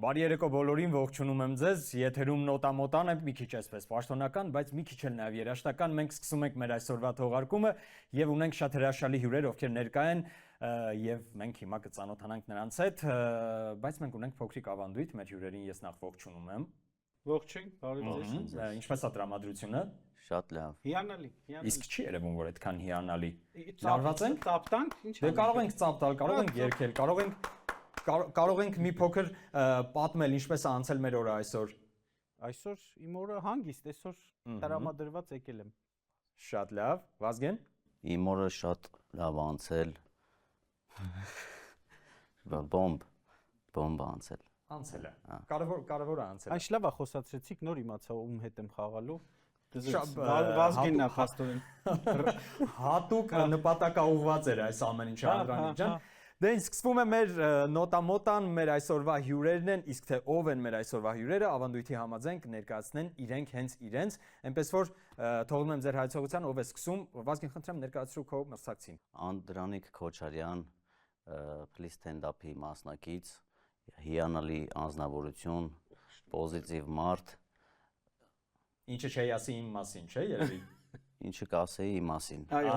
Բարի երեկո բոլորին, ողջունում եմ ձեզ, եթերում նոտամոտան է, մի քիչ այսպես պաշտոնական, բայց մի քիչ էլ նաև երաժշտական, մենք սկսում ենք մեր այսօրվա թողարկումը եւ ունենք շատ հրաշալի հյուրեր, ովքեր ներկա են եւ մենք հիմա կծանոթանանք նրանց հետ, բայց մենք ունենք փոքրիկ ավանդույթ, մեր հյուրերին ես նախ ողջունում եմ։ Ողջույն, բարի ձեզ։ Ինչպես է տրամադրությունը։ Շատ լավ։ Հիանալի։ Իսկ չի երևում, որ այդքան հիանալի։ Լարված ենք, ծապտանք, ինչ։ Դե կարող ենք ծապ տալ, կարող ենք երգել, կարող ենք մի փոքր պատմել ինչպես է անցել մեր օրը այսօր։ Այսօր իմ օրը հանգիստ, այսօր տրամադրված եկել եմ։ Շատ լավ, Վազգեն։ Իմ օրը շատ լավ անցել։ Բոմբ անցել։ Անցել է։ Կարևոր է անցել։ Այս լավ է խոսացրեցիք, նոր իմացա ում հետ եմ խաղալու։ Վազգենն է փաստորեն։ Հատուկ նպատակաուղված էր այս ամեն ինչը Անդրանիկ ջան։ Դե սկսվում է մեր նոտամոտան, մեր այսօրվա հյուրերն են, իսկ թե ով են մեր այսօրվա հյուրերը, ավանդույթի համաձայն կներկայացնեն իրենք հենց իրենց, այնպես որ թողնում եմ ձեր հայեցողության, ով է սկսում, Վազգեն խնդրեմ ներկայացրու քո մրցակցին։ Անդրանիկ Քոչարյան, փլի ստենդափի մասնակից, հիանալի անձնավորություն, պոզիտիվ մարդ։ Ինչը չի ասի իմ մասին, չէ՞ երևի։ Ինչը կասեի իմ մասին։ Այո։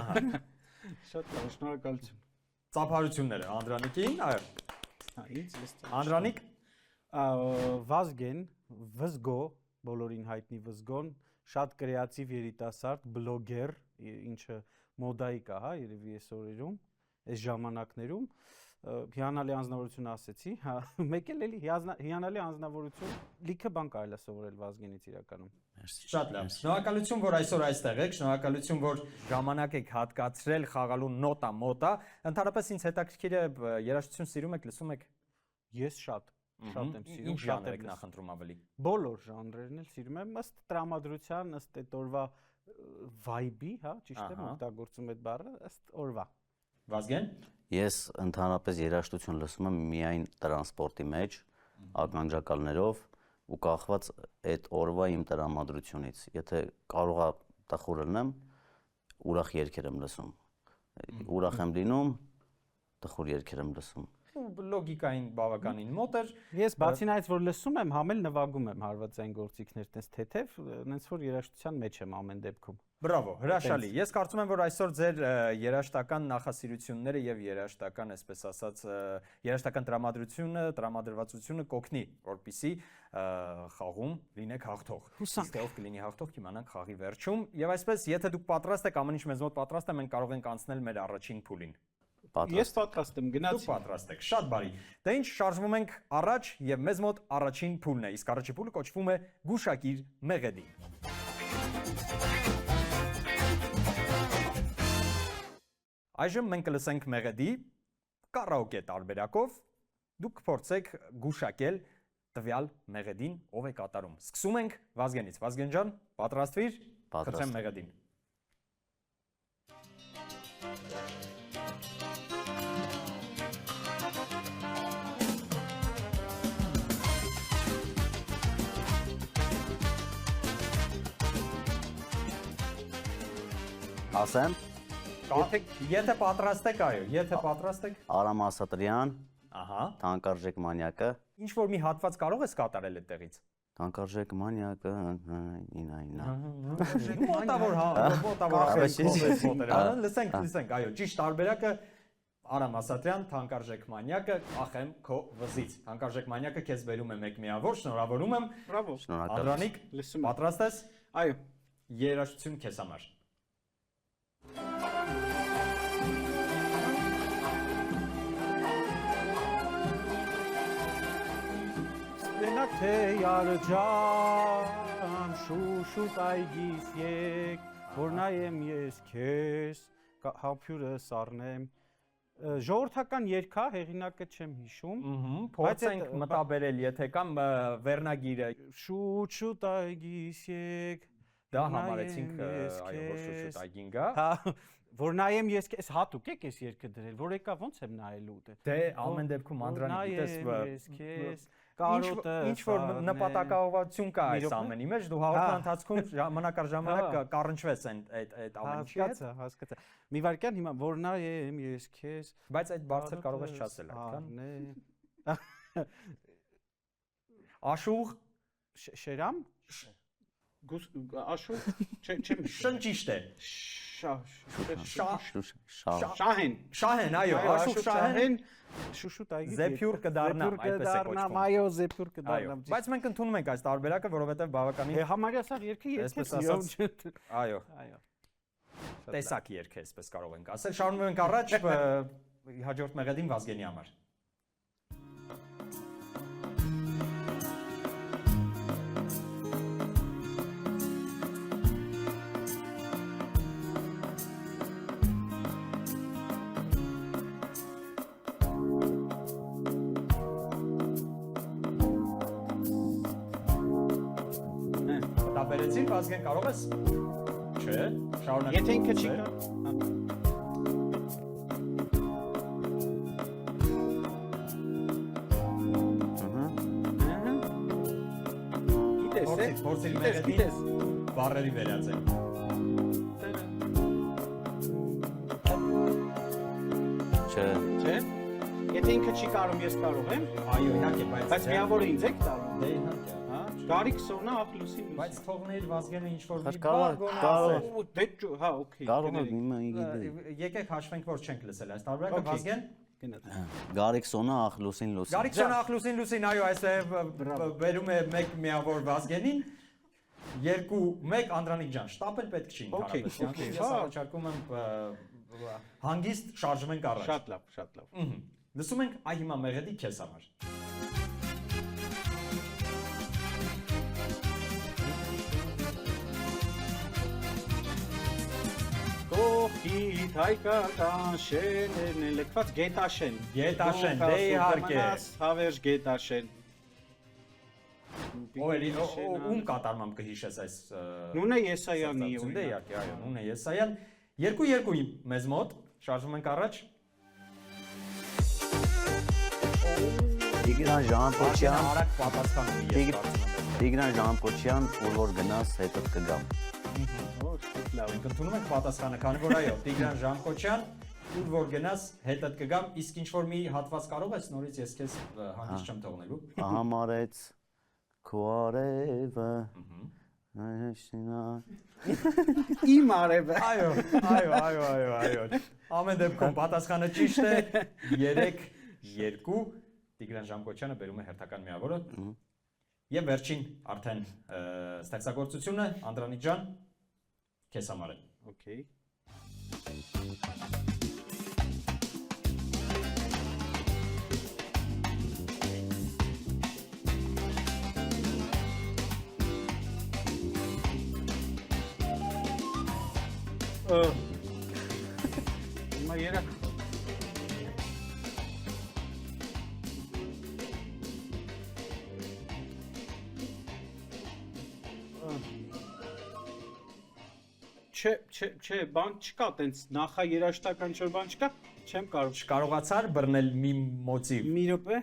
Շատ լավ, շնորհակալություն։ Ծափարությունները Անդրանիկին, այո։ Ինձ Անդրանիկ Վազգեն, Վզգո, բոլորին հայտնի Վզգոն, շատ կրեատիվ երիտասարդ, բլոգեր, ինչը մոդայի կա, հա, երևի այս օրերում, այս ժամանակներում, հիանալի անձնավորություն ասեցի, հա, մեկ էլ էլի հիանալի անձնավորություն, լիքը բան կարելի է սովորել Վազգենից իրականում։ Շատ լավ։ Շնորհակալություն, որ այսօր այստեղ եք, շնորհակալություն, որ ժամանակ եք հատկացրել խաղալու նոտա մոտա։ Ընդհանրապես ինձ հետաքրքիր է երաժշտություն սիրում եք, լսում եք։ Ես շատ եմ սիրում, Ինչ ժանր եք նախընտրում ավելի։ Բոլոր ժանրերն էլ սիրում եմ, ըստ տրամադրության, ըստ այդ օրվա վայբի, հա, ճիշտ եմ օգտագործում այդ բառը, ըստ օրվա։ Վազգեն։ Ես ընդհանրապես երաժշտություն լսում եմ միայն տրանսպորտի մեջ, ականջակալներով ու կախված այդ օրվա իմ տրամադրությունից։ Եթե կարող եմ տխուր լինեմ, ուրախ երգեր եմ լսում։ Ուրախ եմ լինում, տխուր երգեր եմ լսում։ Լոգիկային բավականին մոտ էր։ Ես բացի նայից որ լսում եմ, համ էլ նվագում եմ հարվածային գործիքներ, տես թեթև, նենց որ երաժշտության մեջ եմ ամեն դեպքում։ Բրավո, հրաշալի։ Ես կարծում եմ, որ այսօր ձեր երաժշտական նախասիրությունները եւ երաժշտական, այսպես ասած, երաժշտական տրամադրությունը, տրամադրվածությունը կօգնի, որպեսզի խաղում լինեք հաղթող։ Իսկ թե ով կլինի հաղթող, կիմանանք խաղի վերջում։ Եվ այսպես, եթե դուք պատրաստ եք, ամեն ինչ մեզ մոտ պատրաստ է, մենք կարող ենք անցնել մեր առաջին փուլին։ Ես պատրաստ եմ, գնացի։ Դուք պատրաստ եք, շատ բարի։ Դե ինչ, շարժվում ենք առաջ եւ մեզ մոտ առաջին փուլն է։ Իսկ առաջին փուլը կոչվում է Գուշակիր մեղեդի։ Այժմ մենք կլսենք մեղեդի կարաոկե տարբերակով։ Դուք կփորձեք գուշակել տվյալ մեղեդին, ով է կատարում։ Սկսում ենք Վազգենից։ Վազգեն ջան, պատրաստվիր։ Խնդրեմ մեղեդին։ Ասեմ։ Եթե պատրաստ եք, այո, եթե պատրաստ եք։ Արամ Ասատրյան, Ահա։ Թանկարժեք մանյակը։ Ինչ որ մի հատված կարող ես կատարել այդտեղից։ Թանկարժեք մանյակը, մոտավոր լսենք, այո, ճիշտ տարբերակը Արամ Ասատրյան, Թանկարժեք մանյակը, ախեմ քո վզից։ Թանկարժեք մանյակը քեզ բերում է մեկ միավոր, շնորհավորում եմ։ Բրավո։ Անդրանիկ, պատրաստ ես։ Այո։ Երաժշտություն քեզ համար։ Ստենակ թե յարջան, շուշուտ այգիս եկ, որ նայեմ ես քեզ, համբյուրը սառնեմ։ Ժողովրդական երգ է, հեղինակը չեմ հիշում։ Փորձենք մտաբերել, եթե կամ վերնագիրը Շուշուտ այգիս եկ, դա համարեցինք, այո, որ շուշուտ այգին գա։ Հա, որ նայեմ ես քեզ հատուկ եք այս երգը դրել, որ եկա ոնց եմ նայելու դե։ Դե ամեն դեպքում Անդրանիկ, գիտես, կարոտը ինչ որ նպատակաուղղություն կա այս ամենի մեջ, դու հաղորդման ընթացքում ժամանակ առ ժամանակ կառնչվես այդ ամեն ինչի հետ։ Հասկացա։ Մի վարքյան հիմա որ նայեմ ես քեզ, բայց այդ բարձր կարող ես չասել այդքան։ Աշուղ Շերամ։ Աշուղ, չեմ շնչիշտ է։ Շահեն։ Շահեն, այո, աշուղ շահեն Շուշուտ այգի։ Զեփյուր կդառնամ, այդպես է կոչվում։ Այո, զեփյուր Այո, կդառնամ։ բայց մենք ընդունում ենք այս տարբերակը, որովհետև բավականին Համարյա սա երկի Այսպես երկես այո, Այո։ տեսակ երգ է, այսպես կարող ենք ասել։ Շարունակում ենք առաջ հաջորդ մեղեդին Վազգենի համար։ Բերեցիր Վազգեն կարող ես։ Չէ, շարունակ։ Եթե ինքը չի կա։ Փորձիր մեղեդին բառերի վերածել։ Չէ։ Չէ։ Եթե ինքը չի կարող, ես կարող եմ։ Այո, իհարկե, Բայց միավորը ինձ եք տալու։ Դե իհարկե, հա։ Գարիկ սովնա ախլուսին։ Բայց թողներ Վազգենը ինչ որ մի Կարող, բառ գոնե կարող։ ասել։ Դե հա, օքեյ։ Կարող է հիմա իգի։ Եկեք հաշվենք, որ չենք լսել այս տարբերակը Okay. Վազգեն։ Գնաց։ Գարիքսոնը ախլուսին լուսին։ Գարիքսոնը ախլուսին, այո, այս է բերում է մեկ միավոր Վազգենին։ 2-1 Անդրանիկ ջան, շտապել պետք չի Okay, ընդհանրապես։ okay, Ես հա։ առաջարկում եմ հանգիստ շարժվենք առաջ։ Շատ լավ, շատ լավ։ Լսում ենք այ հիմա մեղեդի քեզ համար։ Կողքիդ հայկական շեներն են լքված գետաշեն։ Գետաշեն, դե իհարկե։ Հավերժ գետաշեն։ Ում կատարմամբ կհիշես այս Նունե Եսայանի Դե իհարկե, այո, Նունե Եսայան 2-2 մեզ մոտ, շարժվում ենք առաջ։ Տիգրան Ժանպոչյան, Արագ պատասխանում եմ ես կարծում եմ։ Տիգրան Ժանպոչյան, ուր որ գնաս հետդ կգամ։ Լավ։ Մենք ընդունում ենք պատասխանը, քանի որ այո, Տիգրան Ժանկոչյան, ուր որ գնաս, հետդ կգամ, իսկ ինչ որ մի հատված կարող ես նորից ես քեզ հանգիստ չեմ թողնելու։ Համարեց քո արևը։ Իմ արևը։ Այո։ Ամեն դեպքում պատասխանը ճիշտ է։ 3-2 Տիգրան Ժանկոչյանը բերում է հերթական միավորը։ Եվ վերջին արդեն ստեղծագործությունը Անդրանիկ ջան քեզ համար է։ Okay. Հիմա երեք Չէ, բան չկա, տենց նախաերաշտական ինչ-որ բան չկա, չեմ կարող։ Չկարողացար բռնել մի մոտիվ։ Մի րոպե։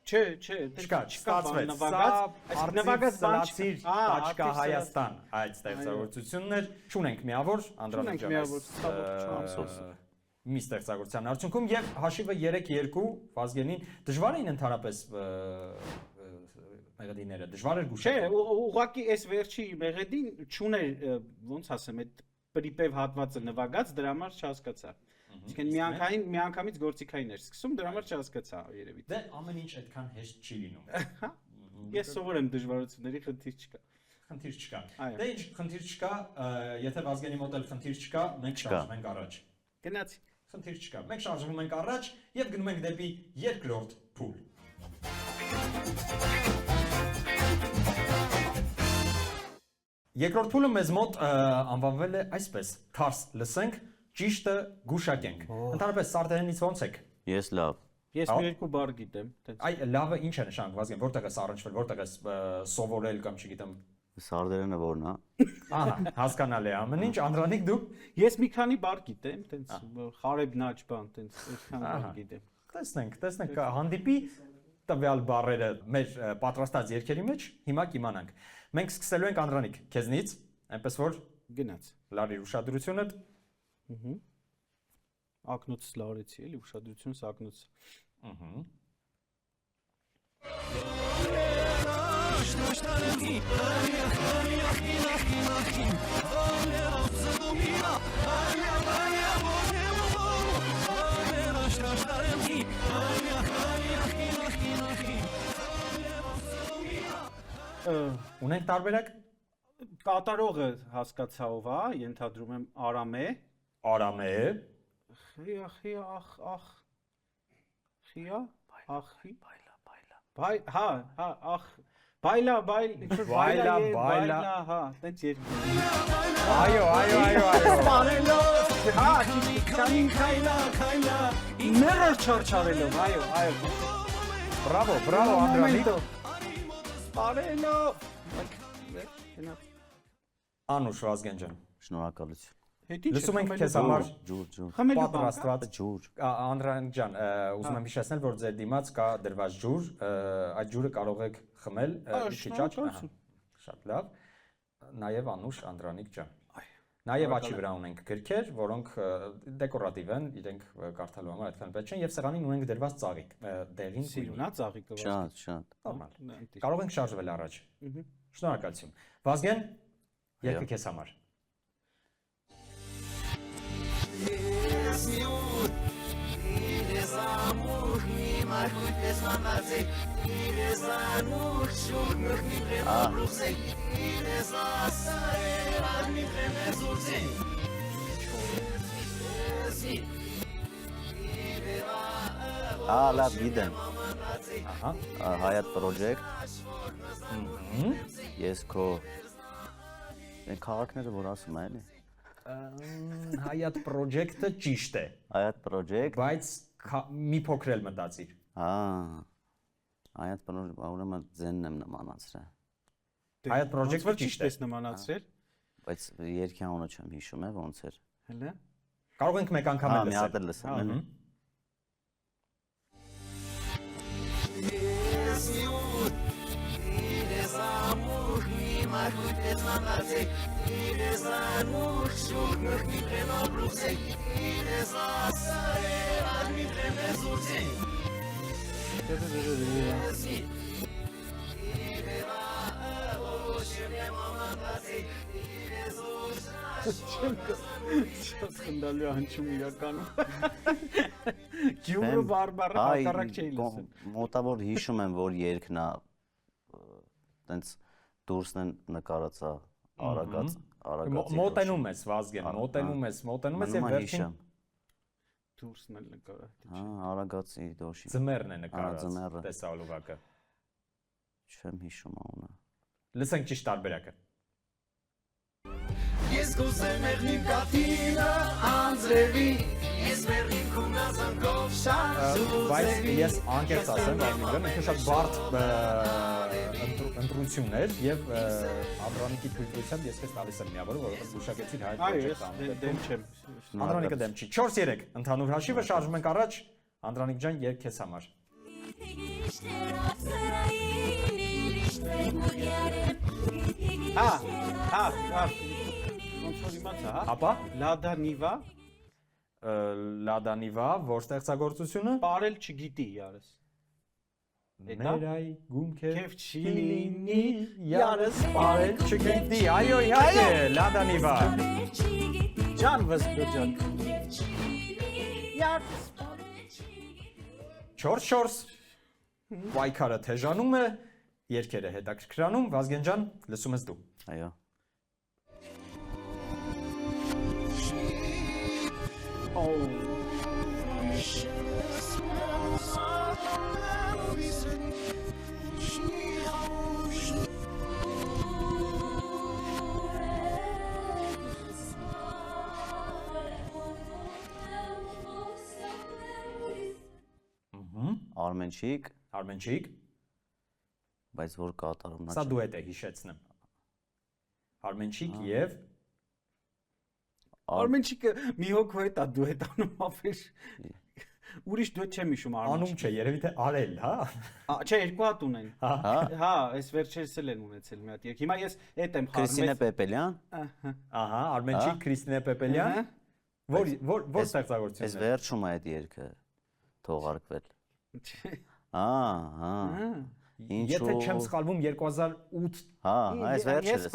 Չէ, Չկա, չստացվեց։ Սա նվագած բան Սլացիր տաչկա Հայաստան այդ ստեղծագործությունն էր։ Չունենք միավոր Անդրանիկ ջան։ Մի ստեղծագործության արդյունքում եւ հաշիվը 3-2 Վազգենին դժվար էին ընդհանրապես մեղեդիները դժվար էր գուշակել։ Չէ, ուղղակի այս վերջի մեղեդին չուներ, ոնց ասեմ, այդ պրիպև հատվածը նվագած, դրա համար չհասկացա։ Իսկեն միանգամից գործիքային էր սկսում, դրա համար չհասկացա երևի։ Դե ամեն ինչ այդքան հեշտ չի լինում։ Ես սովոր եմ դժվարությունների, խնդիր չկա։ Խնդիր չկա։ Դե ինչ, խնդիր չկա, եթե Վազգենի մոտ էլ խնդիր չկա, մենք շարժվում ենք առաջ։ Գնացի։ Խնդիր չկա։ Մենք շարժվում ենք առաջ եւ գնում ենք դեպի երկրորդ փուլ։ Երկրորդ փուլը մեզ մոտ անվանվել է այսպես. Թարս լսենք, ճիշտը գուշակենք։ Ընդհանրապես սարտերենից ո՞նց եք։ Ես լավ։ Ես մի երկու բառ գիտեմ, տենց։ Այ լավը ինչ է նշանակում, Վազգեն, որտեղ ես առնչվել, որտեղ ես սովորել կամ չգիտեմ։ Սարդերենը որն է։ Ահա, հասկանալի է ամեն ինչ, Անդրանիկ դու։ Ես մի քանի բառ գիտեմ, տենց խարեբնաճ բան, տենց այդքան բառ գիտեմ։ Տեսնենք, հանդիպի տվյալ բառերը մեր պատրաստած երգերի մեջ, հիմա կիմանանք։ Մենք սկսելու ենք Անդրանիկ, քեզնից, այնպես որ Գնաց։ լարի ուշադրությունդ։ Ակնոցս լարեցի, էլի ուշադրությունս ակնոց։ Ունենք տարբերակ Կատարողը հասկացա ով է, ենթադրում եմ Արամ է։ Արամե, Խիա, ախ։ Խիա, ախի, հա, ախ։ Բայլա, Բայլա, հա, տենց երկու։ այո, Սպանելով, հա, քայլա։ Մերր չարչարելով, այո։ Բրավո, Անդրանիկ։ Սպանելով։ Անուշ Վազգեն ջան։ Շնորհակալություն։ Լսում ենք քեզ համար Ջուր։ պատրաստված ջուր։ Անդրանիկ ջան, ուզում եմ հիշեցնել, որ ձեր դիմաց կա դրված ջուր, այդ ջուրը կարող եք խմել մի քիչ աճ։ Շատ լավ։ Նաև Անուշ Անդրանիկ ջան։ Նաև աճի վրա ունենք գրքեր, որոնք դեկորատիվ են, իրենք կարդալու համար այդքան պետք չեն, եւ սեղանին ունենք դրված ծաղիկ, դեղին Սիրունա ծաղիկը։ Շատ։ նորմալ։ Կարող ենք շարժվել առաջ։ Շնորհակալություն։ Վազգեն, երկը քեզ համար։ Լավ գիտեմ։ Ահա։ Hayat Project։ Ես քո այն քաղաքները որ ասում եմ, էլի։ Hayat Project-ը ճիշտ է, Hayat Project։ բայց մի փոքր էլ մտածիր։ Hayat Project, ուրեմն ձենն եմ նմանացրել։ Hayat Project-ը Ճիշտ ճիշտ է։ ես նմանացրել։ Բայց երկյանունը չեմ հիշում, ոնց էր։ Հələ։ Կարող ենք մեկ անգամ էլ Մի հատ լսել։ էլ լսեմ, էլի։ Խնդալու անջում իրականում։ Ջուրը բարբառը հակառակ չէի լսել։ Մոտավոր հիշում եմ, որ երկն է տենց դուրսն են նկարածա արագած Մոտենում ես Վազգեն, մոտենում ես եւ վերջին Դուրսն էլ նկարա։ արագացի դոշի։ ձմեռն է նկարած ձմեռը։ տեսալուղակը։ Չեմ հիշում անունը։ Լսենք ճիշտ տարբերակը։ Ես գուցեմ եղնիմ կաթինը անձրևի, ես մերնիմ քունազանգով Բայց շարժուզևի։ ես անկեղծ ասեմ, Վազգեն, ինքը շատ բարդ ընտրություն էր եւ Անդրանիկի թույլտվությամբ ես քեզ տալիս եմ միավորը, որովհետեւ զուշակեցիր հայ Այո, ես պրոջեկտը։ դեմ չեմ։ Անդրանիկը դեմ չի։ 4-3 ընդհանուր հաշիվը շարժում ենք առաջ։ Անդրանիկ ջան, երբ քեզ համար։ Ոնց որ իմացա, հա։ Ապա Լադա Նիվա, Լադանիվա, որ ստեղծագործությունը բարել չգիտի ярես։ Ներայ գումքեր Քեֆ չի լինի, Յարս բարել չգիտի, այո իհարկե, Լադանիվա։ Ջան վզգո ջան։ 4-4 Վայքարը թեժանում է, երկերը հետաքրքրանում, Վազգեն ջան, լսում ես դու։ Այո։ Արմենչիկ, Արմենչիկ, բայց որ կատարում սա դուետ է հիշեցնեմ։ Արմենչիկ եւ Արմենչիկը մի հոգու հետ է դուետանում ապեր։ Ուրիշ դուետ չեմ հիշում Անում Արմենչիկ։ չէ, երևի թե արել, հա։ Չէ, երկու հատ ունեն։ Հա, այս վերջերս էլ են ունեցել մի հատ երգ։ Հիմա ես էդ եմ Քրիստինե Պեպելյան։ Ահա, Արմենչիկ, Քրիստինե Պեպելյան։ Որ ստեղծագործություն Այս վերջում է այդ երգը թողարկվել։ Եթե չեմ սխալվում 2008 այս վերջերս։ Ես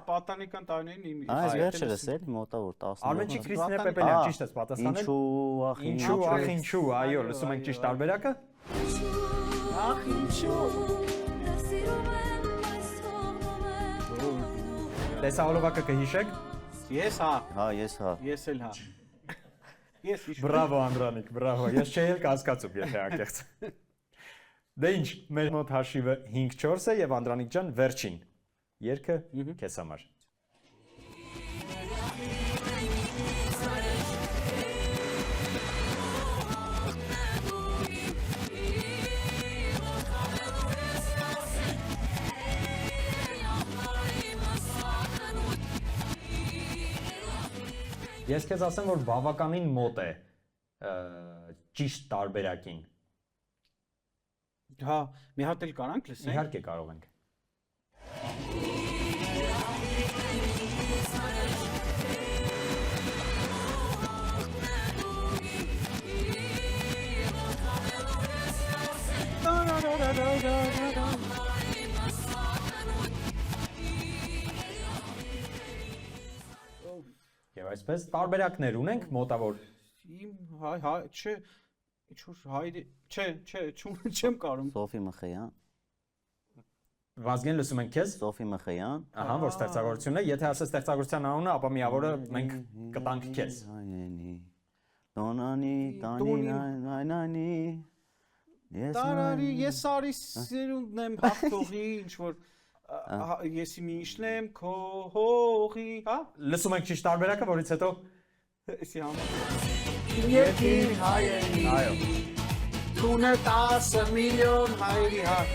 պատանեկան տարիներին Այս վերջերս էլի մոտավոր 10։ Արմենչիկ Քրիստինե Պեպելյան ճիշտ է պատասխանել։ Ինչու, Ինչու, այո, լսում ենք ճիշտ տարբերակը։ Ախ ինչու։ Տեսահոլովակը կհիշեք։ Ես Ես Ես էլ Ես հիշում։ Բրավո Անդրանիկ, բրավո։ Ես չէի էլ կասկածում, եթե անկեղծ։ Դե ինչ, մեր մոտ հաշիվը 5-4 է եւ Անդրանիկ ջան վերջին երգը քեզ համար։ Ես քեզ ասեմ, որ բավականին մոտ է ճիշտ տարբերակին։ Հա, մի հատ էլ կարանք լսենք։ Իհարկե կարող ենք։ Եվ այսպես տարբերակներ ունենք մոտավոր Իմ չէ, ինչ-որ հայրի, չէ, չեմ կարող։ Սոֆի Մխեյան։ Վազգեն լսում ենք քեզ։ Սոֆի Մխեյան։ Ահա որ ստեղծագործությունն է, եթե ասես ստեղծագործության անունը, ապա միավորը մենք կտանք քեզ։ Տոնանի, տանինայնանի։ Տարարի, ես արի սերունդն եմ հաղթողի, ինչ-որ եսի միշն եմ քո հողի, հա։ Լսում ենք ճիշտ տարբերակը, որից հետո Եսի համար։ Երկիր հայերի այո։ Տունը 10 միլիոն հայերի հատ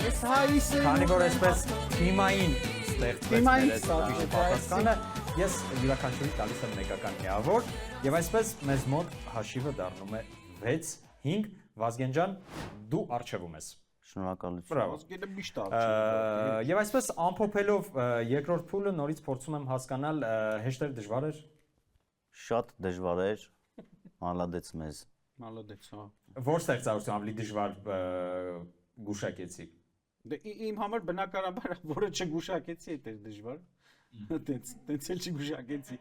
Ես հայիս եմ Քանի որ այսպես թիմային ստեղծվեց Թիմային մեր ստացվեց, ճիշտ պատասխանը, ես յուրաքանչյուրի տալիս եմ մեկական միավոր, եւ այսպես մեզ մոտ հաշիվը դառնում է 6-5, Վազգեն ջան, դու արժևում ես։ Շնորհակալություն։ Բրավո։ Ոսկեդը միշտ արժե։ Եվ այսպես ամփոփելով երկրորդ փուլը նորից փորձում եմ հասկանալ հեշտեր դժվար էր։ Շատ դժվար էր։ Մալադեց մեզ։ Մալոդեց, հա։ Որ ստեղծագործություն ավելի դժվար գուշակեցի։ Դե իմ համար բնականաբար որը չգուշակեցի է դժվար։ Տենց էլ չգուշակեցի։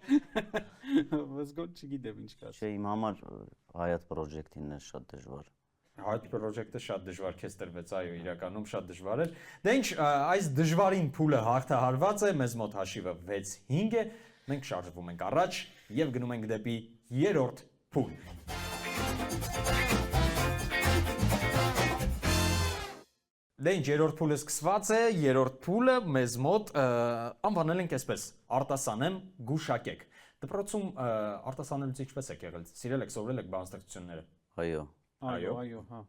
Ոսկոտ չգիտեմ ինչ կասեմ։ Չէ, իմ համար հայտ պրոջեկտինն է շատ դժվար։ Այդ պրոջեկտը շատ դժվար քեզ տրվեց, այո, իրականում շատ դժվար էր։ Դե ինչ, այս դժվարին փուլը հաղթահարված է, մեզ մոտ հաշիվը 6-5 է, մենք շարժվում ենք առաջ եւ գնում ենք դեպի երրորդ փուլ։ Դե ինչ, երրորդ փուլը սկսված է, երրորդ փուլը մեզ մոտ անվանել ենք այսպես. արտասանեմ, գուշակեք։ Դպրոցում արտասանելուց ինչպես եք եղել։ Սիրել եք, սովորել եք բանաստեղծությունները։ Այո։ Այո, հա։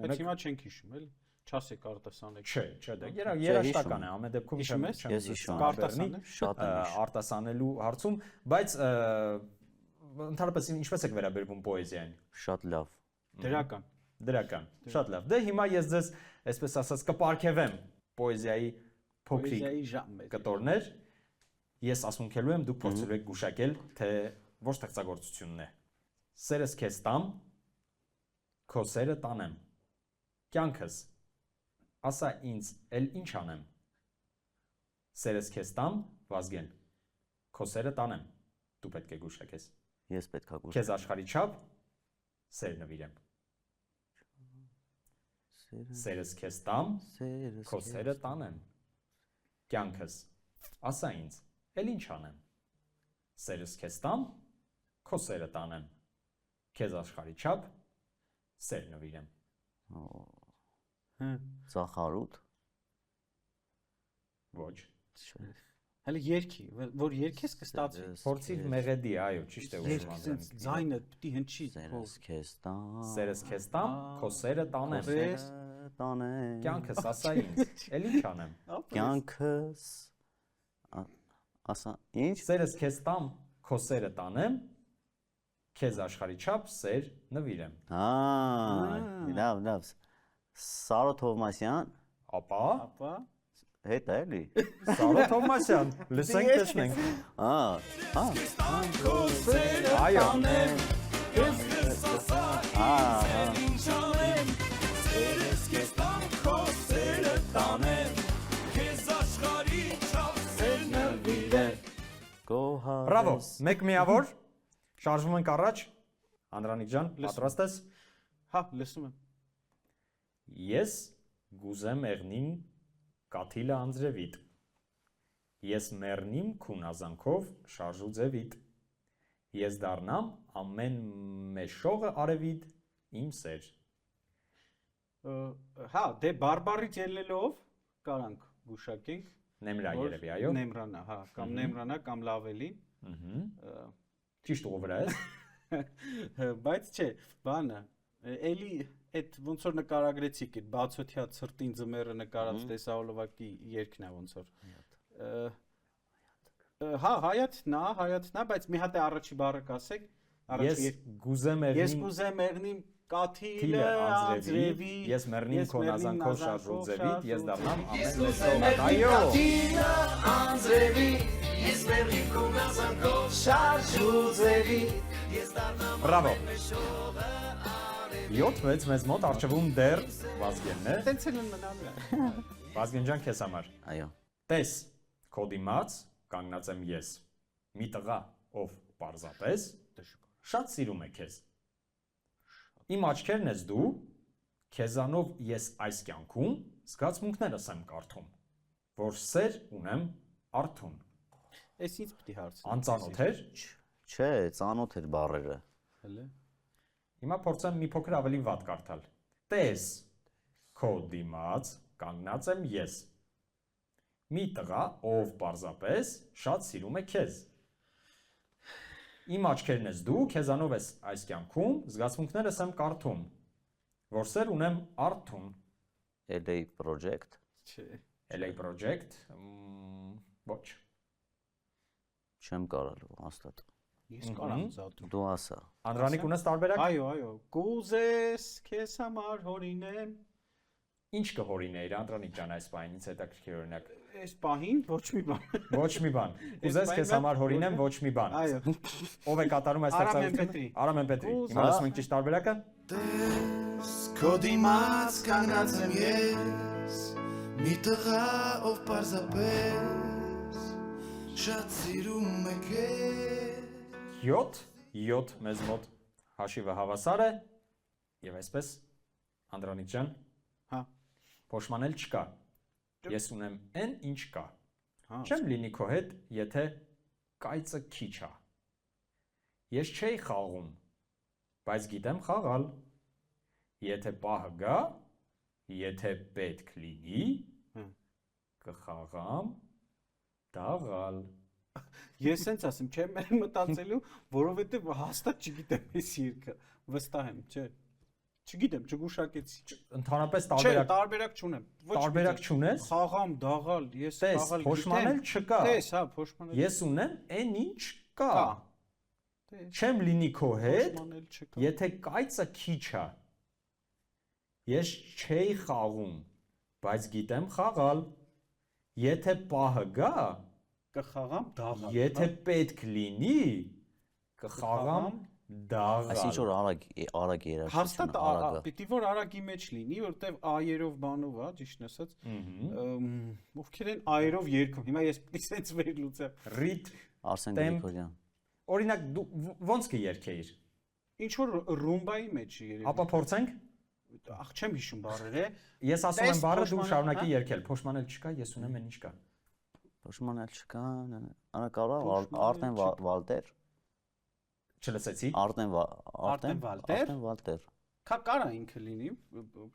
Բայց հիմա չենք հիշում, էլի։ Չասեք արտասանեք։ Չէ, դա երաշտական է, ամեն դեպքում Հիշում ես։ Ես հիշում Արտասանել։ Շատ եմ հիշում։ արտասանելու հարցում, բայց ընդհանրապես ինչպես եք վերաբերվում պոեզիային։ Շատ լավ։ Դրական։ Դրական, շատ լավ։ Դե հիմա ես ձեզ, այսպես ասած, կպարգևեմ պոեզիայի փոքրիկ Պոեզիայի ժամ է։ կտորներ։ Ես ասմունքելու եմ, դուք փորձելու եք գուշակել, թե որ ստեղծագործությունն է։ Սերս քեզ տամ, քո սերը տանեմ։ Կյանքս, ասա ինձ, էլ ինչ անեմ։ Սերս քեզ տամ, Վազգեն, քո սերը տանեմ։ Դու պետք է գուշակես։ Ես պետք է գուշ։ Քեզ աշխարհի չափ սեր նվիրեմ։ Սերս քեզ տամ, քո սերը տանեմ։ Կյանքս, ասա ինձ, էլ ինչ անեմ։ Սերս քեզ տամ, քո սերը տանեմ։ Քեզ աշխարհի չափ սեր նվիրեմ։ Ծախարուտ։ Ոչ։ Հələ երկի, որ երկես կստացվի։ Փորձի մեղեդի, այո, ճիշտ է Երկի ուզում sense ձայնը պիտի հնչի։ Սերս քեզ տամ։ Սերս քեզ տամ, քո սերը տանեմ։ Սերս տանեմ։ Կյանքս, ասա ինձ, էլ ինչ անեմ։ Կյանքս ասա ինչ։ Սերս քեզ տամ, քո սերը տանեմ, քեզ աշխարհի չափ սեր նվիրեմ։ Լավ։ Սարո Թովմասյան, Ապա հետ է էլի։ Սարո Թովմասյան, լսենք տեսնենք։ Քո սերը Այո։ տանեմ Ես ասա ինչ անեմ Բրավո, 1 միավոր։ Շարժվում ենք առաջ։ Անդրանիկ ջան, պատրաստ ես։ Հա, լսում եմ։ Ես գուզեմ եղնիմ կաթիլը անձրևիտ։ Ես մեռնիմ քունազանքով շարժու ձևիտ։ Ես դառնամ ամեն մեշողը արևիտ իմ սեր։ Հա, դե բարբարից ելնելով կարանք գուշակենք։ Նեմրա երևի, այո։ Նեմրանա, հա, կամ նեմրանա կամ լավելին։ Ճիշտ ուղու վրա ես։ Բայց չէ, բանը, էլի այդ ոնց որ նկարագրեցիք այդ բացօթյա ցրտին ձմեռը նկարած տեսահոլովակի երգն է ոնց որ։ Հա, հայատնա, բայց մի հատ է առաջի բառը կասեք։ Ես գուզեմ Ես եղնիմ կուզեմ եղնիմ կաթիլը թիլը անձրևի, անձրևի, ես մեռնիմ քոնազանքով շարժու ձևիտ, ես դառնամ ամեն Գուզեմ մեշողը։ Այո։ կաթիլը անձրևի, ես մեռնիմ քունազանքով շարժու ձևիտ, ես դառնամ Բրավո։ 7-6 մեզ մոտ արժևում դեռ Վազգենն է։ Տենց են մնալու։ Վազգեն ջան, քեզ համար։ Այո։ Տես, քո դիմաց կանգնած եմ ես։ Մի տղա, ով պարզապես շատ սիրում է քեզ։ Իմ աչքերն ես դու, քեզանով ես այս կյանքում զգացմունքներս եմ կարդում, որ սեր ունեմ արթուն։ Էս ինձ պիտի հարցնի։ Անծանոթ էր։ Չէ, ծանոթ էր բառերը։ Հələ։ Հիմա փորձեմ մի փոքր ավելի վատ կարդալ։ Տես, քո դիմաց կանգնած եմ ես։ Մի տղա, ով պարզապես շատ սիրում է քեզ։ Իմ աչքերն ես դու, քեզանով ես այս կյանքում զգացմունքներս եմ կարդում, որ սեր ունեմ արթուն։ LA Project։ Չէ։ LA Project, ոչ։ Չեմ կարալու հաստատ։ Ես կարամ զատում։ Դու ասա։ Անդրանիկ ունես տարբերակ։ Այո, կուզես քեզ համար հորինեմ։ Ինչ կհորինեիր Անդրանիկ ջան այս բանից, ինձ հետաքրքիր օրինակ։ Այս պահին ոչ մի բան։ Ոչ մի բան։ Ուզես քեզ համար հորինեմ, ոչ մի բան։ Այո։ Ով է կատարում այս ստեղծագործությունը։ Արամեն Պետրի։ Հիմա լսում ենք ճիշտ տարբերակը։ Տես, քո դիմաց կանգնած եմ ես, մի տղա, ով պարզապես շատ սիրում է քեզ։ 7 մեզ մոտ հաշիվը հավասար է եւ այսպես Անդրանիկ ջան, Հա։ Փոշմանել չկա։ Ես ունեմ այն ինչ կա։ Հա։ Չեմ լինի քո հետ, եթե կայծը քիչ է։ Ես չէի խաղում, բայց գիտեմ խաղալ։ Եթե պահը գա, եթե պետք լինի, կխաղամ դաղալ։ Ես sense ասեմ, չեմ մտածելու, որովհետև հաստատ չգիտեմ այս երգը, վստահ եմ, չէ։ Չգիտեմ, չգուշակեցի։ Ընդհանրապես Չէ, տարբերակ տարբերակ չունեմ։ տարբերակ չունես։ Խաղամ, դաղալ, ես Տես, խաղալ փոշմանել չկա։ Տես, հա, փոշմանել։ Ես ունեմ այն ինչ կա։ Կա։ Տես, Չեմ լինի քո հետ, փոշմանել չկա։ եթե կայծը քիչ է։ Ես չէի խաղում, բայց գիտեմ խաղալ։ Եթե պահը գա, Կխաղամ, դաղալ։ եթե պետք լինի, կխաղամ Այս դաղալ։ ինչ որ արագ երաժշտություն, Հաստատ արագը։ պիտի որ արագի մեջ լինի, որտեվ այերով բանով, հա, ճիշտ ասած, ովքեր են այերով երգում։ Հիմա ես պիտի սենց վերլուծեմ։ Ռիթ, Արսեն Տեմպ։ Գրիգորյան։ օրինակ դու ոնց կերգեիր։ Ինչ որ ռումբայի մեջ երևի։ Ապա փորձենք։ Ախ, չեմ հիշում բառերը։ Ես ասում եմ Տես, բառը դու փոշմանել, շարունակի հա։ երգել։ Փոշմանել չկա, ես ունեմ այն ինչ կա։ Փոշմանել չկա, արա կարող Փոշմանել Արտեն չկա։ Վալտեր։ Չլսեցի։ Արտեն Վալտեր։ Արտեն Վալտեր։ Կարա ինքը լինի,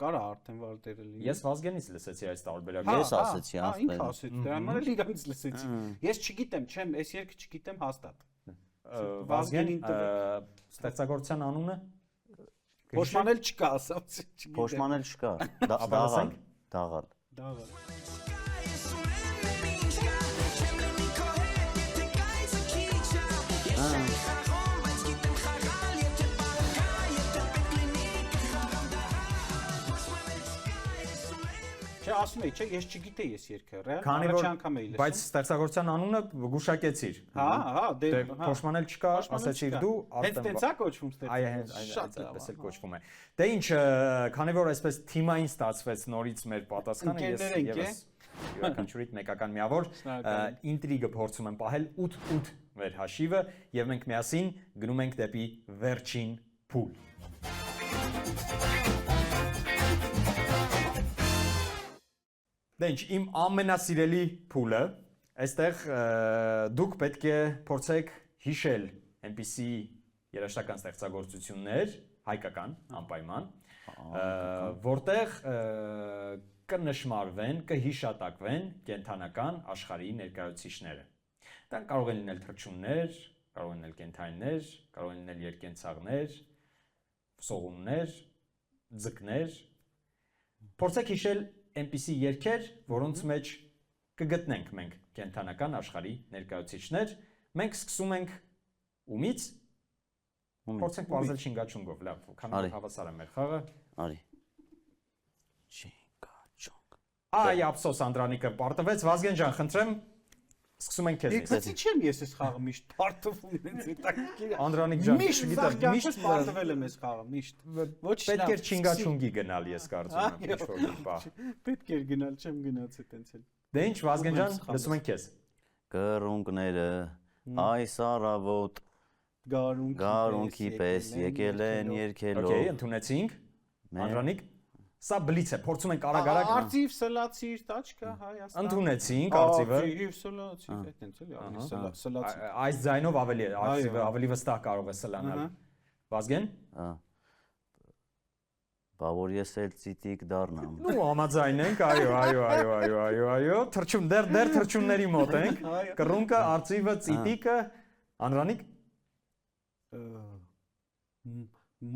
կարա Արտեն Վալտերը լինի։ Ես Վազգենից լսեցի այս տարբերակը։ Ես ասեցի, հա, ասել։ ինքը ասեց, դրա համար էլ իրանից լսեցի։ Ես չգիտեմ, չեմ, այս երգը չգիտեմ հաստատ։ Վազգեն Վազգենին տվեք։ ստեղծագործության անունը Փոշմանել չկա, ասած, չգիտեմ։ Փոշմանել չկա։ Ապա Դաղալ։ լսենք։ Դաղալ։ Դաղալ։ Չէ, ասում եի, չէ, ես չգիտեի այս երգը, ռեալ։ Քանի Առաջ որ անգամ էի լսում։ բայց ստեղծագործության անունը գուշակեցիր։ Հա, հա, դե հա։ Փոշմանել չկա, ասեցիր դու, Հենց տենց է կոչվում այ ստեղծագործություն։ այդպես էլ կոչվում է։ Դե ինչ, քանի որ այսպես թիմային ստացվեց նորից մեր պատասխանը, ես Ընկերներ ենք, եւս յուրաքանչյուրիդ մեկական միավոր Շնորհակալ եմ։ ինտրիգը փորձում եմ պահել 8-8 մեր հաշիվը եւ մենք միասին գնում ենք դեպի վերջին փուլ։ Դե ինչ, իմ ամենասիրելի փուլը, այստեղ դուք պետք է փորձեք հիշել այնպիսի երաժշտական ստեղծագործություններ, հայկական, անպայման, որտեղ կնշմարվեն, կհիշատակվեն կենդանական աշխարհի ներկայացուցիչները։ Դա կարող են լինել թռչուններ, կարող են լինել կենդանիներ, կարող են լինել երկենցաղներ, սողուններ, ձկներ։ Փորձեք հիշել այնպիսի երգեր, որոնց մեջ կգտնենք մենք կենդանական աշխարհի ներկայացուցիչներ։ Մենք սկսում ենք ումից։ Փորձենք բարձել չինգաչունգով, լավ, քանի հավասար է մեր խաղը։ Արի։ Չինգաչունգ։ Այ ափսոս Անդրանիկը պարտվեց, Վազգեն ջան, խնդրեմ, սկսում ենք քեզնից։ Իսկ չեմ ես այս խաղը միշտ պարտվում ինձ հետաքրքիր է։ Անդրանիկ ջան, Միշտ միշտ պարտվել եմ այս խաղը, միշտ։ Ոչ պետք է չինգաչունգի գնալ, ես կարծում եմ, ինչ-որ մի բան։ Պետք էր գնալ, չեմ գնաց այտենց էլ։ Դե ինչ, Վազգեն ջան, լսում ենք քեզ։ Կռունկները այս առավոտ գարունքի պես եկել են երկելով։ Okay, ընդունեցինք։ Անդրանիկ, սա բլից է, փորձում ենք արագ-արագ։ Արծիվ սլացիր, տաչկա Հայաստան։ Ընդունեցինք արծիվը։ Արծիվ սլացիր, այտենց էլի, սլացիր։ Այս ձայնով ավելի արծիվը ավելի վստահ կարող է սլանալ։ Վազգեն։ Բա որ ես էլ ցիտիկ դառնամ։ Ու համաձայն ենք, այո։ Թրջուն դեռ թրջունների մոտ ենք։ Կռունկը, արծիվը, ցիտիկը, Անդրանիկ։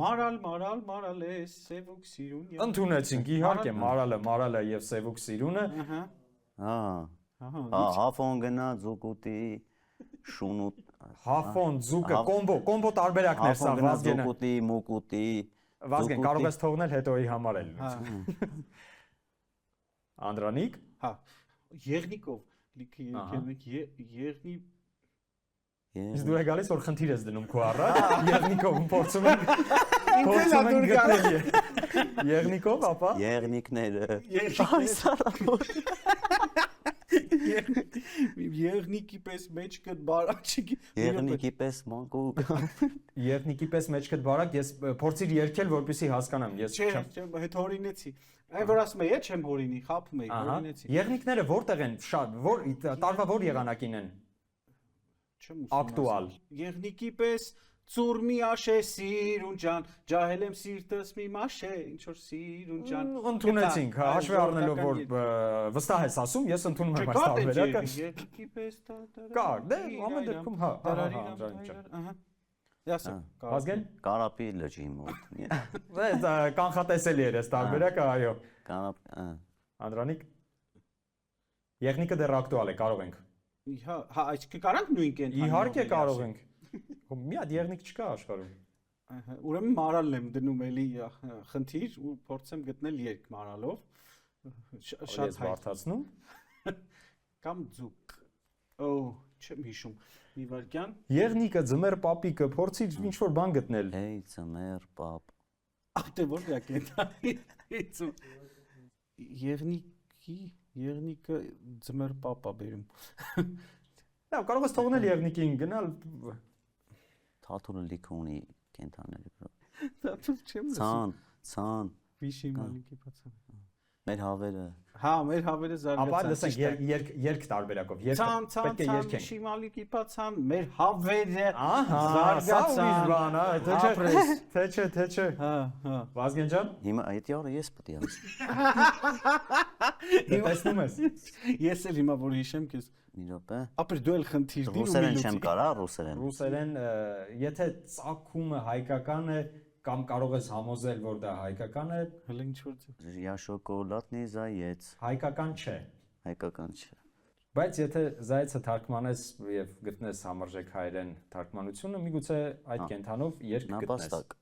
Մարալ է սևուկ սիրուն։ Ընդունեցինք, իհարկե, մարալը եւ սևուկ սիրունը։ Հաֆոն գնա ձուկուտի շունուտ։ Հաֆոն, ձուկը, կոմբո տարբերակներ սա Վազգենը։ Ձուկուտի, մուկուտի։ Վազգեն, կարող ես թողնել հետոյի համար էլ լուծում։ Անդրանիկ։ Հա, եղնիկով, լիքը եղնի Իսկ դու եք գալիս, որ խնդիր ես դնում քո առաջ, եղնիկով փորձում ենք գտնել։ Եղնիկով, ապա։ Եղնիկները։ Եղնիկի պես մեջքդ բարակ չի։ Եղնիկի պես մանկուկ։ Եղնիկի պես մեջքդ բարակ, ես փորձիր երգել, որպեսզի հասկանամ։ Ես չեմ, հետ հորինեցի։ Այն որ ասում եմ, չեմ հորինի, խափում եմ, հորինեցի։ Եղնիկները որտեղ են շատ, որ տարվա որ եղանակին են։ Ակտուալ։ Եղնիկի պես ծուրմի աշե սիրուն ջան, ջահել եմ սիրտս մի մաշե, ինչ որ սիրուն ջան։ Ընդունեցինք, հաշվի առնելով որ վստահ ես ասում, ես ընդունում եմ այս տարբերակը։ Եղնիկի պես Կա, դե ամեն դեպքում հա, ահա։ Դասա, Վազգեն Կարապի լճի մոտ։ Դա կանխատեսելի էր այս տարբերակը, այո։ Կարապ։ Անդրանիկ։ Եղնիկը դեռ ակտուալ է, կարող ենք։ Հա, այսինքն կարանք նույն կենթանի։ Իհարկե կարող ենք։ Մի հատ եղնիկ չկա աշխարհում։ Ուրեմն մարալն եմ դնում էլի խնդիր ու փորձեմ գտնել երկ մարալով։ Շատ բարթացնում։ Կամ ձուկ։ Օ, չեմ հիշում։ Մի վարքյան։ Եղնիկը, ձմեր պապիկը, փորձիր ինչ որ բան գտնել։ Հեյ, ձմեր պապ։ Ահտե որ դա կենթանի։ Եղնիկը ձմեր պապա բերում։ Լավ, կարող ես թողնել եղնիկին գնալ։ Թաթուրը լիքը ունի կենթաների վրա։ Թաթուր չեմ լսում։ Ցան։ Վիշի մալիկի բացան։ Մեր հավերը։ Հա, մեր հավերը զարգացան։ Ապա լսենք երկ տարբերակով։ Պետք է երգենք։ Վիշի մալիկի բացան, մեր հավերը զարգացան։ Թե չէ։ Հա։ Վազգեն ջան։ Հիմա այդ օրը ես պետք է ասեմ։ Դե տեսնում ես։ Ես էլ հիմա որ հիշեմ քեզ։ Մի րոպե։ Ապեր դու էլ խնդիր դին ու Ռուսերեն չեմ կարա, ռուսերեն։ Ռուսերեն, եթե ծագումը հայկական է, կամ կարող ես համոզել, որ դա հայկական է, հələ ինչ որ Я շոկոլադնի զայեց։ հայկական չէ։ Հայկական չէ։ Բայց եթե զայեցը թարգմանես եւ գտնես համարժեք հայերեն թարգմանությունը, միգուցե այդ կենթանով երկ գտնես։ Նապաստակ։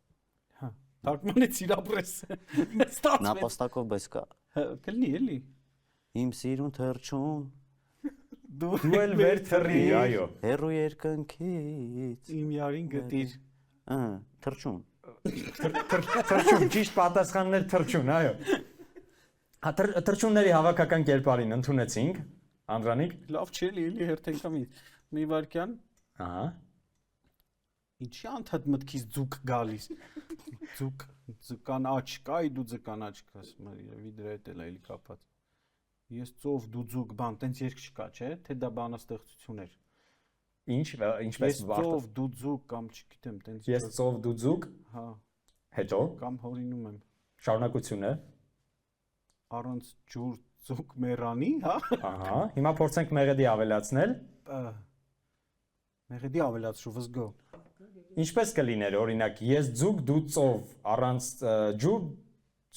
Հա, թարգմանեց իր ապրես։ Նապաստակով բայց կա։ Կլինի էլի։ Իմ սիրուն թրջուն, Դու էլ վեր թռի, այո։ հերու երկնքից։ Իմ յարին գտիր։ Թրջուն։ Թրջուն, ճիշտ պատասխաններ թրջուն, այո։ Հա թրջունների հավաքական կերպարին ընդունեցինք, Անդրանիկ։ Լավ չէ, էլի հերթենքամի։ Մի վարքյան։ Ահա։ Ինչի անդադ մտքից ձուկ գալիս։ Ձկան աչք, այ դու ձկան աչք ասում ես, երևի դրա հետ էլ էլի կապած։ Ես ծով դու ձուկ բան, տենց երգ չկա, չէ՞, թե դա բանաստեղծություն էր։ Ինչպես Ես ծով դու ձուկ կամ չգիտեմ, տենց Ես ծով դու ձուկ, հա, հետո կամ հորինում եմ։ շարունակությունը։ Առանց ջուր ձուկ մեռանի, հա։ Ահա, հիմա փորձենք մեղեդի ավելացնել։ Մեղեդի ավելացրու վզգո։ Ինչպես կլիներ, օրինակ, ես ձուկ դու ծով, առանց ջուր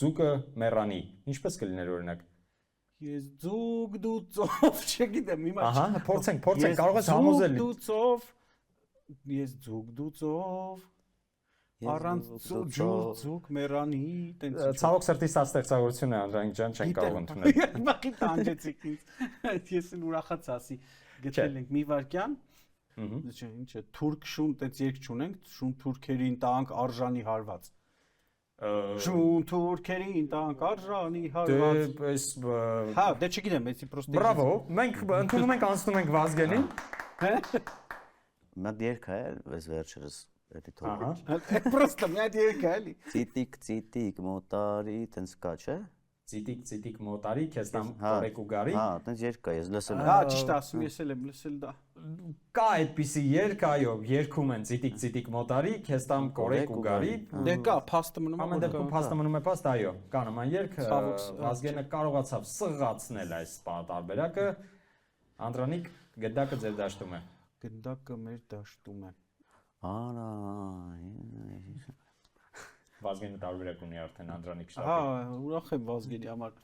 ձուկը մեռանի։ Ինչպես կլիներ օրինակ։ Ես ձուկ դու ծով, չգիտեմ, հիմա։ Ահա, փորձենք, կարող ես համոզել։ Դու ծով, ես ձուկ դու ծով, առանց ջուր ձուկ մեռանի, տենց։ Ցավոք սրտի սա ստեղծագործություն է, Անդրանիկ ջան, չեն կարող ընդունել։ Բախի տանջեցիք ինձ։ Ես էլ ուրախացա, ասի, գտել ենք մի վարքյան։ Ինչ է, թուրք շուն, տենց երգ չունենք, շուն թուրքերին տանք արժանի հարված։ Շուն թուրքերին տանք արժանի հարված։ Հա, դե չգիտեմ, էսի պրոստե։ Բրավո, մենք ընդունում ենք անցնում ենք Վազգենին։ Մատ երգ է, այս վերջերս էդի թող։ Ահա։ Պրոստը մի հատ երգ է, էլի։ Ցիտիկ մոտարի, տենց կա, չէ։ Ցիտիկ մոտարի, քեզ տամ կորեք ու գարի։ Հա, տենց երգ կա, ես լսել եմ։ Հա, ճիշտ ասում, ես էլ եմ լսել դա։ Կա այդպիսի երգ, այո, երգում են ցիտիկ մոտարի, քեզ տամ կորեք ու գարի։ Դե կա, փաստը մնում է։ Ամեն դեպքում փաստը մնում է փաստ, այո, կա նման երգ, Վազգենը կարողացավ սղացնել այս տարբերակը։ Անդրանիկ, գդակը ձեր դաշտում է։ Գնդակը մեր դաշտում է։ Արա։ Վազգենը տարբերակ ունի արդեն Անդրանիկ Հա, շտապի։ ուրախ եմ Վազգենի համար։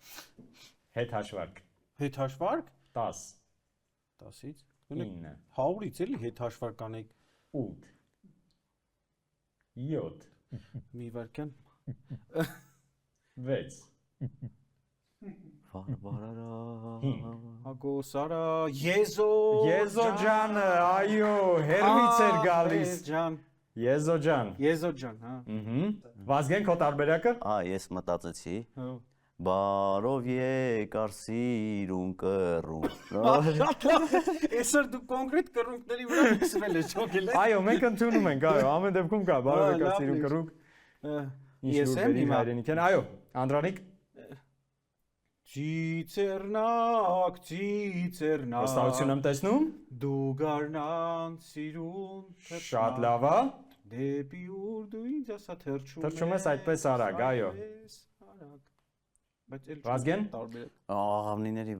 Հետ հաշվարկ։ Հետ հաշվարկ 10, 10-ից։ 9, 100-ից էլի հետ հաշվարկ անենք 8, 7, մի վարքյան։ 6, Բարբարարա։ Հագոսարա, Եզո Եզոջանը, այո, հերվից էր գալիս։ ջան, Եզո ջան։ Եզո ջան, հա։ Վազգեն քո տարբերակը։ Ես մտածեցի։ Հա։ Բարով եկար սիրուն կռուն։ Այսօր դու կոնկրետ կռունկների վրա հսվել ես ջոկել ես։ Այո, մենք ընդունում ենք, այո, ամեն դեպքում կա, բարով եկար սիրուն կռուկ։ Ես եմ հիմա։ հայրենիք են, այո, Անդրանիկ։ Ծիծեռնակ, Վստահություն եմ տեսնում։ դու գարնան սիրուն Շատ լավ է։ դեպի ուր դու ինձ ասա Թռչում ես այդպես արագ, այո։ Բայց էլ Վազգեն։ տարբերակ։ Աղավնիների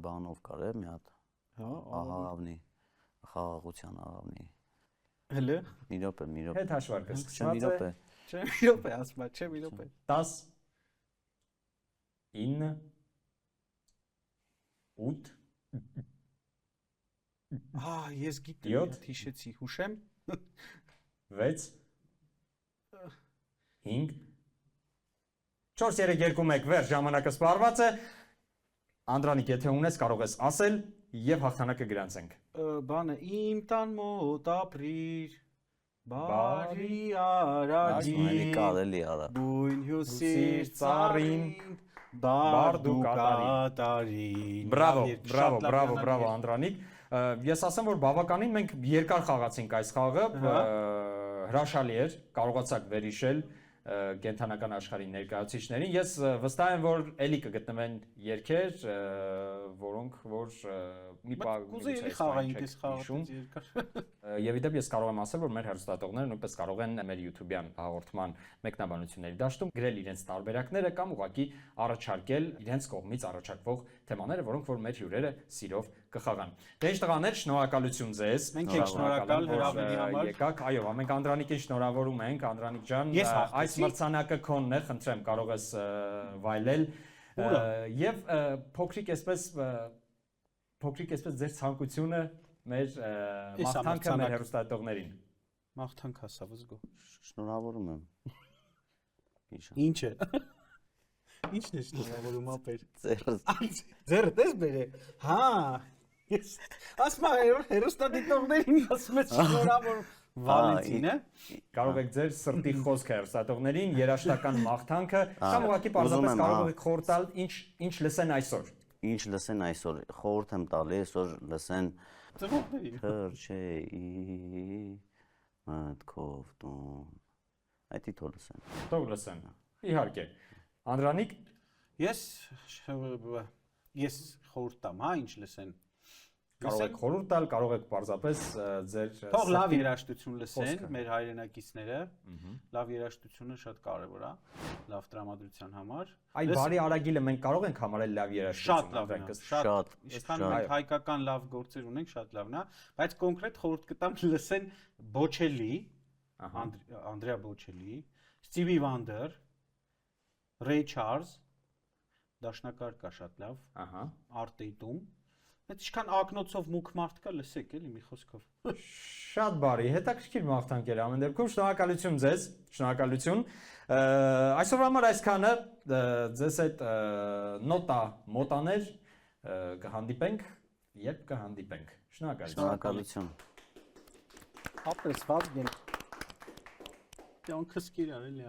բանով կար է մի հատ։ Հա, Աղավնի։ Խաղաղության աղավնի։ հələ։ Մի րոպե։ Հետ հաշվարկը Չէ, մի սկսված է։ րոպե։ Չէ, մի րոպե ասма, չէ, մի րոպե։ 10, 9, 8, Ես գիտեմ, Յոթ։ հիշեցի, հուշեմ։ 6, 5, 4, 3, 2, 1, վեր, ժամանակը սպառված է։ Անդրանիկ, եթե ունես, կարող ես ասել եւ հաղթանակը գրանցենք։ Բանը իմ տան մոտ ապրիր, բարի արագի, կարելի արա։ բույն հյուսիր ծառին, բարդու կատարին։ Բրավո, Անդրանիկ։ Ես ասեմ, որ բավականին մենք երկար խաղացինք այս խաղը, հրաշալի էր, կարողացաք վերհիշել կենթանական աշխարհի ներկայացուցիչներին։ Ես վստահ եմ, որ ելի կգտնվեն երգեր, որոնք որ մի բան կուզեի խաղային այս խաղը երկար։ Եվ իդեպ ես կարող եմ ասել, որ մեր հեռուստատողները նույնպես կարող են մեր YouTube-յան հաղորդման մեկնաբանությունների դաշտում գրել իրենց տարբերակները կամ ուղղակի առաջարկել իրենց կողմից առաջարկվող թեմաները, որոնք որ մեր հյուրերը սիրով կխաղան։ Դե ինչ տղաներ, շնորհակալություն ձեզ։ Մենք ենք շնորհակալ հրավերի համար։ Եկաք, այո, մենք Անդրանիկին շնորհավորում ենք, Անդրանիկ ջան, այս մրցանակը քոնն է, խնդրեմ, կարող ես վայելել եւ փոքրիկ այսպես ձեր ցանկությունը մեր մաղթանքը մեր հեռուստատողներին։ Մաղթանք ասա վզգո։ Շնորհավորում եմ։ Ինչ է։ Ինչն է շնորհավորում ապեր։ Ձեր Ձեր դες բերե։ Հա։ Ես ասма հերոստատիտողներին ասում ես շնորհավորում։ Վալենտին է։ Կարող եք ձեր սրտի խոսքը հեռուստատողներին, երաժշտական մաղթանքը կամ ուղղակի պարզապես կարող եք խորհուրդ տալ ինչ լսեն այսօր։ Ինչ լսեն այսօր, խորհուրդ եմ տալի այսօր լսեն Ծնողներին։ Թրջեի մտքով տուն։ Այդ իթո լսեն։ Թող լսեն։ Իհարկե։ Անդրանիկ, Ես խորհուրդ տամ, հա, ինչ լսեն։ կարող եք խորհուրդ տալ, կարող եք պարզապես ձեր Թող լավ սրտի- երաժշտություն լսեն խոսքը։ մեր հայրենակիցները։ Լավ երաժշտությունը շատ կարևոր է, լավ տրամադրության համար։ Այդ բարի արագիլը մենք կարող ենք համարել լավ Շատ երաժշտություն, լավն է, Անդրանիկ, շատ։ Շատ, Ինչքան շատ։ մենք հայկական լավ գործեր ունենք, շատ լավն է, բայց կոնկրետ խորհուրդ կտամ լսեն Բոչելի, Ահա։ Անդրեա Բոչելի, Ստիվի Վանդեր, Ռեյ Չարլզ, դաշնակար կա շատ լավ, Ահա։ Արտեյտում։ Այդ ինչքան ակնոցով մուք մարդ կա, լսեք էլի մի խոսքով։ Շատ բարի, հետաքրքիր մաղթանքեր ամեն դեպքում, շնորհակալություն ձեզ, շնորհակալություն։ Այսօրվա համար այսքանը ձեզ այդ նոտա մոտաներ կհանդիպենք, երբ կհանդիպենք։ Շնորհակալություն։ Շնորհակալություն։ Ապրես Վազգեն։ Դրանք սկիրար էլի։